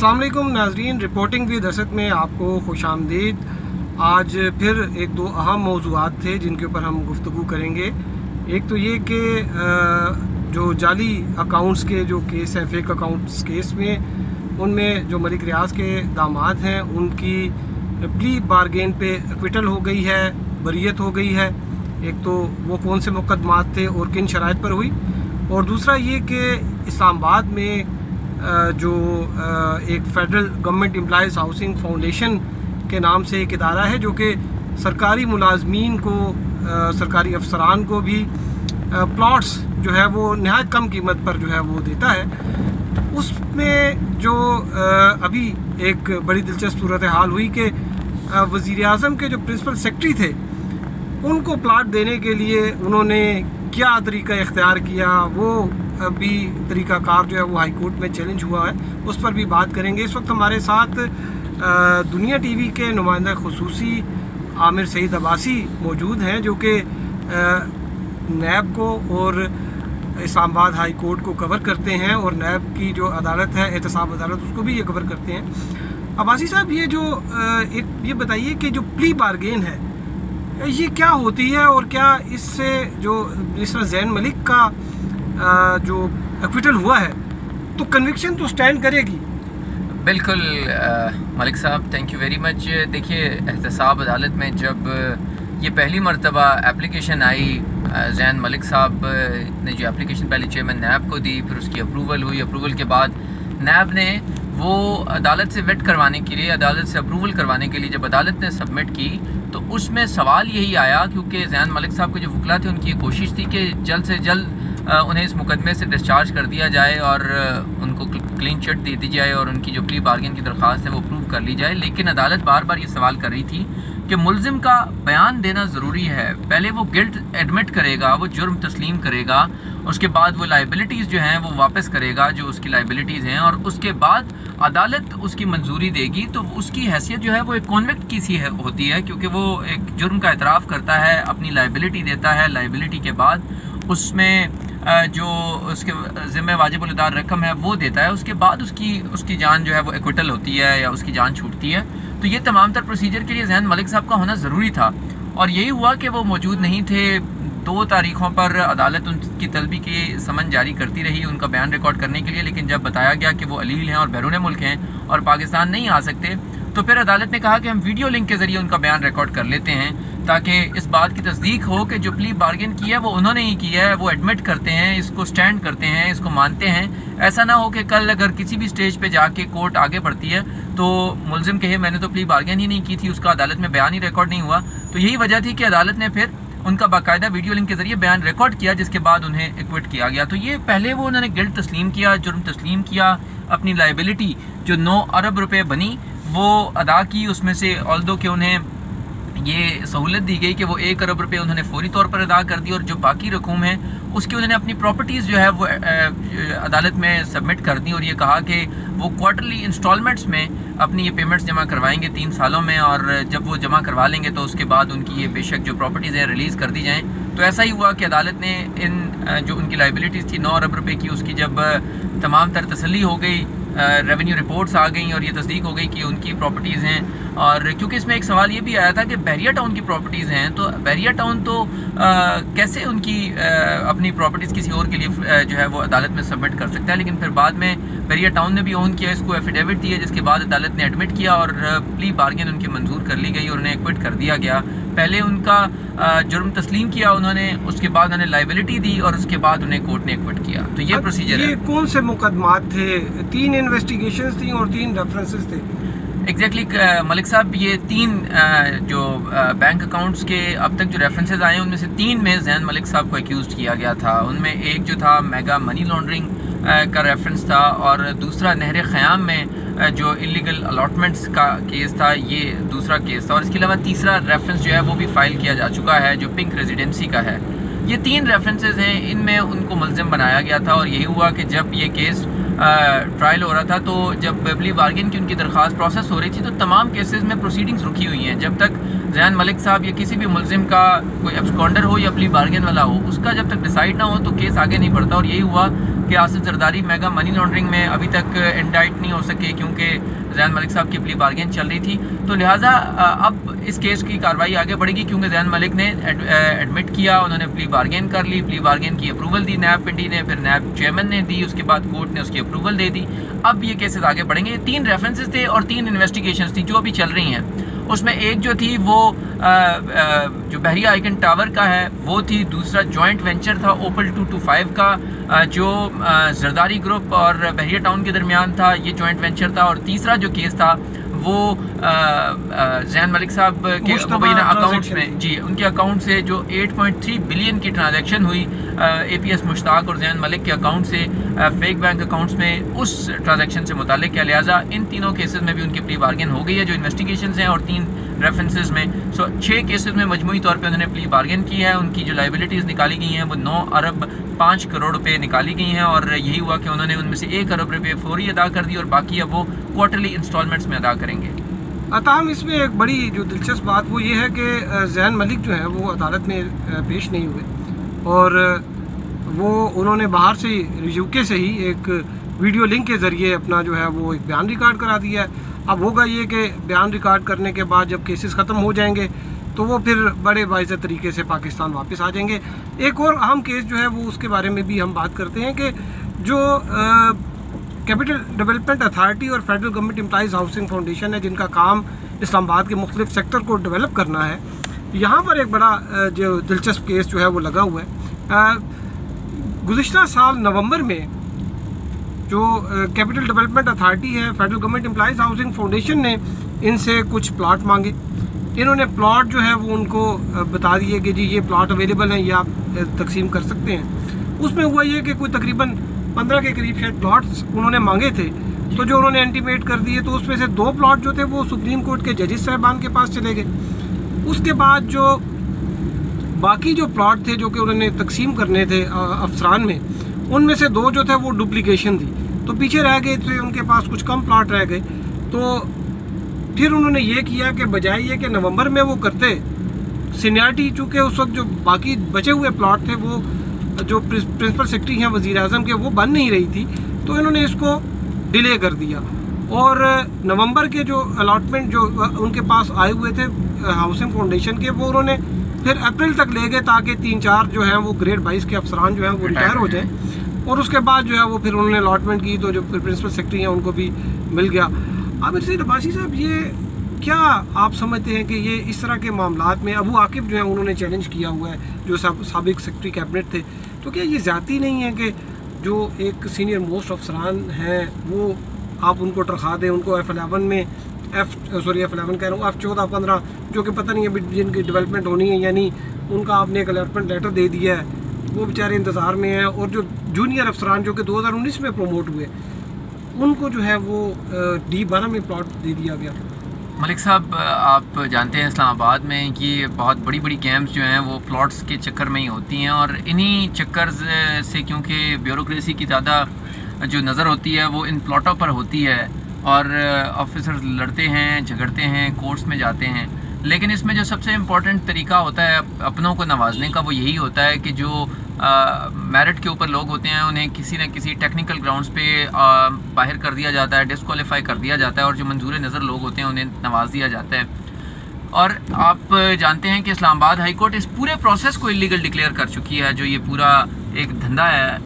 अस्सलाम वालेकुम नाज़रीन, रिपोर्टिंग विद असद में आपको खुश आमदीद। आज फिर एक दो अहम मौज़ूआत थे जिनके ऊपर हम गुफ्तगू करेंगे। एक तो ये कि जो जाली अकाउंट्स के जो केस हैं, फेक अकाउंट्स केस में, उनमें जो मलिक रियाज के दामाद हैं उनकी प्ली बारगेन पे एक्विटल हो गई है, बरियत हो गई है। एक तो वो कौन से मुकदमात थे और किन शराइत पर हुई, और दूसरा ये कि इस्लामाबाद में जो एक federal government employees housing foundation के नाम से एक इदारा है जो कि सरकारी मुलाजमीन को, सरकारी अफसरान को भी प्लॉट्स जो है वो नहायत कम कीमत पर जो है वो देता है। उसमें जो अभी एक बड़ी दिलचस्प सूरत हाल हुई कि वज़ीर आज़म के जो प्रिंसिपल सेक्रेटरी थे उनको प्लाट देने के लिए उन्होंने क्या तरीका इख्तियार किया, वो भी तरीक़ाकार जो है वो हाई कोर्ट में चैलेंज हुआ है, उस पर भी बात करेंगे। इस वक्त हमारे साथ दुनिया टीवी के नुमाइंदा खुसूसी आमिर सईद अब्बासी मौजूद हैं जो कि नैब को और इस्लामाबाद हाई कोर्ट को कवर करते हैं, और नैब की जो अदालत है, एहतसाब अदालत, उसको भी ये कवर करते हैं। अब्बासी साहब, ये जो ये बताइए कि जो प्ली बारगेन है ये क्या होती है, और क्या इससे जो जिस तरह ज़ैन मलिक का जो एक्विटल हुआ है तो कन्विक्शन तो स्टैंड करेगी? बिल्कुल मलिक साहब, थैंक यू वेरी मच। देखिए, एहतसाब अदालत में जब ये पहली मरतबा एप्लीकेशन आई, ज़ैन मलिक साहब ने जो एप्लीकेशन पहले चेयरमैन नैब को दी, फिर उसकी अप्रूवल हुई। अप्रूवल के बाद नैब ने वो अदालत से वेट करवाने के लिए, अदालत से अप्रूवल करवाने के लिए जब अदालत ने सबमिट की तो उसमें सवाल यही आया, क्योंकि ज़ैन मलिक साहब के जो वकला थे उनकी कोशिश थी कि जल्द से जल्द उन्हें इस मुकदमे से डिस्चार्ज कर दिया जाए और उनको क्लीन चिट दे दी जाए और उनकी जो प्ली बार्गेन की दरख्वास्त है वो अप्रूव कर ली जाए। लेकिन अदालत बार बार ये सवाल कर रही थी कि मुल्ज़िम का बयान देना ज़रूरी है। पहले वो गिल्ट एडमिट करेगा, वो जुर्म तस्लीम करेगा, उसके बाद वो लाइबिलिटीज़ जो हैं वो वापस करेगा, जो उसकी लाइबिलिटीज़ हैं, और उसके बाद अदालत उसकी मंजूरी देगी। तो उसकी हैसियत जो है वो एक कॉन्विक्ट की सी होती है, क्योंकि वो एक जुर्म का एतराफ़ करता है, अपनी लाइबिलिटी देता है। लाइबिलिटी के बाद उसमें जो उसके ज़िम्मे वाजिब उल अदा रकम है वो देता है, उसके बाद उसकी जान जो है वो एक्विटल होती है या उसकी जान छूटती है। तो ये तमाम तर प्रोसीजर के लिए ज़ैन मलिक साहब का होना ज़रूरी था, और यही हुआ कि वो मौजूद नहीं थे। 2 तारीख़ों पर अदालत उनकी तलबी की समन जारी करती रही उनका बयान रिकॉर्ड करने के लिए, लेकिन जब बताया गया कि वो अलील हैं और बैरून मुल्क हैं और पाकिस्तान नहीं आ सकते, तो फिर अदालत ने कहा कि हम वीडियो लिंक के ज़रिए उनका बयान रिकॉर्ड कर लेते हैं, ताकि इस बात की तस्दीक हो कि जो प्ली बार्गेन की है वो उन्होंने ही की है, वो एडमिट करते हैं, इसको स्टैंड करते हैं, इसको मानते हैं। ऐसा ना हो कि कल अगर किसी भी स्टेज पे जाके कोर्ट आगे बढ़ती है तो मुल्ज़िम कहे मैंने तो प्ली बार्गेन ही नहीं की थी, उसका अदालत में बयान ही रिकॉर्ड नहीं हुआ। तो यही वजह थी कि अदालत ने फिर उनका बाकायदा वीडियो लिंक के ज़रिए बयान रिकॉर्ड किया, जिसके बाद उन्हें एक्विट किया गया। तो ये पहले वो उन्होंने गिल्ट तस्लीम किया, जुर्म तस्लीम किया, अपनी लाइबिलिटी जो 9 अरब रुपये बनी वो अदा की। उसमें से ऑल्दो कि उन्हें ये सहूलत दी गई कि वो 1 अरब रुपये उन्होंने फौरी तौर पर अदा कर दी, और जो बाकी रकूम है उसकी उन्होंने अपनी प्रॉपर्टीज़ जो है वो अदालत में सबमिट कर दी, और ये कहा कि वो क्वार्टरली इंस्टॉलमेंट्स में अपनी ये पेमेंट्स जमा करवाएंगे 3 सालों में, और जब वो जमा करवा लेंगे तो उसके बाद उनकी ये बेशक जो प्रॉपर्टीज़ हैं रिलीज़ कर दी जाएँ। तो ऐसा ही हुआ कि अदालत ने इन जो उनकी लाइबिलिटीज़ थी 9 अरब रुपये की, उसकी जब तमाम तर तसल्ली हो गई, रेवेन्यू रिपोर्ट्स आ गई और ये तस्दीक हो गई कि उनकी प्रॉपर्टीज़ हैं। और क्योंकि इसमें एक सवाल ये भी आया था कि बहरिया टाउन की प्रॉपर्टीज़ हैं, तो बहरिया टाउन तो कैसे उनकी अपनी प्रॉपर्टीज़ किसी और के लिए जो है वो अदालत में सबमिट कर सकता है। लेकिन फिर बाद में बहरिया टाउन ने भी ओन किया, इसको एफिडेविट दिया, जिसके बाद अदालत ने एडमिट किया और प्ली बार्गेन उनकी मंजूर कर ली गई और उन्हें एक्विट कर दिया गया। पहले उनका जुर्म तस्लीम किया उन्होंने, उसके बाद उन्होंने लाइबिलिटी दी, और उसके बाद उन्हें कोर्ट ने एक्विट किया। तो ये प्रोसीजर है। ये कौन से मुकदमात थे? 3 इन्वेस्टिगेशंस थी और 3 रेफरेंसेस थे। एग्जैक्टली मलिक साहब, ये 3 जो बैंक अकाउंट्स के अब तक जो रेफरेंसेस आए हैं उनमें से 3 में ज़ैन मलिक साहब को एक्यूज़ किया गया था। उनमें एक जो था मेगा मनी लॉन्ड्रिंग का रेफरेंस था, और दूसरा नहर ख़याम में जो इलीगल अलॉटमेंट्स का केस था, ये दूसरा केस था, और इसके अलावा तीसरा रेफरेंस जो है वो भी फ़ाइल किया जा चुका है जो पिंक रेजिडेंसी का है। ये 3 रेफरेंसेस हैं, इनमें उनको मुल्ज़िम बनाया गया था। और यही हुआ कि जब ये केस ट्रायल हो रहा था, तो जब प्ली बार्गेन की उनकी दरख्वास्त प्रोसेस हो रही थी, तो तमाम केसेस में प्रोसीडिंग्स रुकी हुई हैं। जब तक ज़ैन मलिक साहब या किसी भी मुल्ज़िम का कोई एब्सकॉन्डर हो या प्ली बार्गेन वाला हो, उसका जब तक डिसाइड ना हो तो केस आगे नहीं बढ़ता। और यही हुआ کہ Asif Zardari mega money laundering میں ابھی تک انڈائٹ نہیں ہو سکے کیونکہ زین ملک صاحب کی پلی بارگین چل رہی تھی. تو لہٰذا اب اس کیس کی کارروائی آگے بڑھے گی کیونکہ زین ملک نے ایڈمٹ کیا, انہوں نے پلی بارگین کر لی, پلی بارگین کی اپروول دی نیب پنڈی نے, پھر نیب چیئرمین نے دی, اس کے بعد کورٹ نے اس کی اپروول دے دی. اب یہ کیسز آگے بڑھیں گے. 3 ریفرنسز تھے اور 3 انویسٹیگیشنز تھیں جو ابھی چل رہی ہیں. اس میں ایک جو تھی وہ جو بحریہ آئیکن ٹاور کا ہے وہ تھی, دوسرا جوائنٹ وینچر تھا اوپل 225 کا جو زرداری گروپ اور بحریہ ٹاؤن کے درمیان تھا, یہ جوائنٹ وینچر تھا. اور تیسرا جو کیس تھا وہ زین ملک صاحب کے مبینہ اکاؤنٹس میں, جی ان کے اکاؤنٹ سے جو 8.3 بلین کی ٹرانزیکشن ہوئی اے پی ایس مشتاق اور زین ملک کے اکاؤنٹ سے فیک بینک اکاؤنٹس میں, اس ٹرانزیکشن سے متعلق ہے. لہٰذا ان تینوں کیسز میں بھی ان کی پلی بارگین ہو گئی ہے جو انویسٹیگیشنز ہیں اور 3 ریفرنسز میں. 6 کیسز میں مجموعی طور پہ انہوں نے پلی بارگین کی ہے. ان کی جو لائبلٹیز نکالی گئی ہیں وہ 9 ارب 5 کروڑ روپے نکالی گئی ہیں, اور یہی ہوا کہ انہوں نے ان میں سے 1 ارب روپے فوری ادا کر دی اور باقی اب وہ کوارٹرلی انسٹالمنٹس میں ادا کریں گے. تاہم اس میں ایک بڑی جو دلچسپ بات وہ یہ ہے کہ زین ملک جو ہے وہ عدالت میں پیش نہیں ہوئے, اور وہ انہوں نے باہر سے یو کے سے ہی ایک ویڈیو لنک کے ذریعے اپنا جو ہے وہ ایک بیان ریکارڈ کرا دیا ہے. اب ہوگا یہ کہ بیان ریکارڈ کرنے کے بعد جب کیسز ختم ہو جائیں گے تو وہ پھر بڑے باعزت طریقے سے پاکستان واپس آ جائیں گے. ایک اور اہم کیس جو ہے وہ اس کے بارے میں بھی ہم بات کرتے ہیں کہ جو کیپٹل ڈیولپمنٹ اتھارٹی اور federal government employees housing foundation ہے جن کا کام اسلام آباد کے مختلف سیکٹر کو ڈیولپ کرنا ہے, یہاں پر ایک بڑا جو دلچسپ کیس جو ہے وہ لگا ہوا ہے. گزشتہ سال نومبر میں جو کیپٹل ڈیولپمنٹ اتھارٹی ہے, federal government employees housing foundation نے ان سے کچھ پلاٹ مانگے. انہوں نے پلاٹ جو ہے وہ ان کو بتا دیے کہ جی یہ پلاٹ اویلیبل ہیں, یہ آپ تقسیم کر سکتے ہیں. اس میں ہوا یہ کہ کوئی تقریباً 15 کے قریب شاید پلاٹس انہوں نے مانگے تھے, تو جو انہوں نے انٹیمیٹ کر دیے تو اس میں سے 2 پلاٹ جو تھے وہ سپریم کورٹ کے ججز صاحبان کے پاس چلے گئے. اس کے بعد جو باقی جو پلاٹ تھے جو کہ انہوں نے تقسیم کرنے تھے افسران میں, ان میں سے 2 جو تھے وہ ڈپلیکیشن تھی, تو پیچھے رہ گئے تھے, ان کے پاس کچھ کم پلاٹ رہ گئے. تو پھر انہوں نے یہ کیا کہ بجائے یہ کہ نومبر میں وہ کرتے, سینیارٹی چونکہ اس وقت جو باقی بچے ہوئے پلاٹ تھے وہ جو پرنسپل سیکرٹری ہیں وزیر اعظم کے وہ بن نہیں رہی تھی, تو انہوں نے اس کو ڈیلے کر دیا. اور نومبر کے جو الاٹمنٹ جو ان کے پاس آئے ہوئے تھے ہاؤسنگ فاؤنڈیشن کے, وہ انہوں نے پھر اپریل تک لے گئے تاکہ 3-4 جو ہیں وہ گریڈ 22 کے افسران جو ہیں وہ ریٹائر ہو جائیں. اور اس کے بعد جو ہے وہ پھر انہوں نے الاٹمنٹ کی تو جو پرنسپل سیکرٹری ہیں ان کو بھی مل گیا. عامر سعید عباسی صاحب, یہ کیا آپ سمجھتے ہیں کہ یہ اس طرح کے معاملات میں ابو عاقب جو ہیں انہوں نے چیلنج کیا ہوا ہے جو سابق سیکرٹری کیبنٹ تھے, تو کیا یہ زیادتی نہیں ہے کہ جو ایک سینئر موسٹ افسران ہیں وہ آپ ان کو تنخواہ دیں, ان کو F11 میں F11 کہہ رہا ہوں F14-15 جو کہ پتہ نہیں ابھی جن کی ڈیولپمنٹ ہونی ہے, یعنی ان کا آپ نے ایک الاٹمنٹ لیٹر دے دیا ہے, وہ بیچارے انتظار میں ہیں. اور جو جونیئر افسران جو کہ 2019 میں پروموٹ ہوئے ان کو جو ہے وہ D12 میں پلاٹ دے دیا گیا. ملک صاحب, آپ جانتے ہیں اسلام آباد میں کہ بہت بڑی بڑی گیمز جو ہیں وہ پلاٹس کے چکر میں ہی ہوتی ہیں, اور انہی چکرز سے کیونکہ بیوروکریسی کی زیادہ جو نظر ہوتی ہے وہ ان پلاٹوں پر ہوتی ہے, اور آفیسرز لڑتے ہیں, جھگڑتے ہیں, کورٹس میں جاتے ہیں. لیکن اس میں جو سب سے امپورٹنٹ طریقہ ہوتا ہے اپنوں کو نوازنے کا وہ یہی ہوتا ہے کہ جو میرٹ کے اوپر لوگ ہوتے ہیں انہیں کسی نہ کسی ٹیکنیکل گراؤنڈز پہ باہر کر دیا جاتا ہے, ڈسکوالیفائی کر دیا جاتا ہے, اور جو منظور نظر لوگ ہوتے ہیں انہیں نواز دیا جاتا ہے. اور آپ جانتے ہیں کہ اسلام آباد ہائی کورٹ اس پورے پروسیس کو اللیگل ڈکلیئر کر چکی ہے, جو یہ پورا ایک دھندا ہے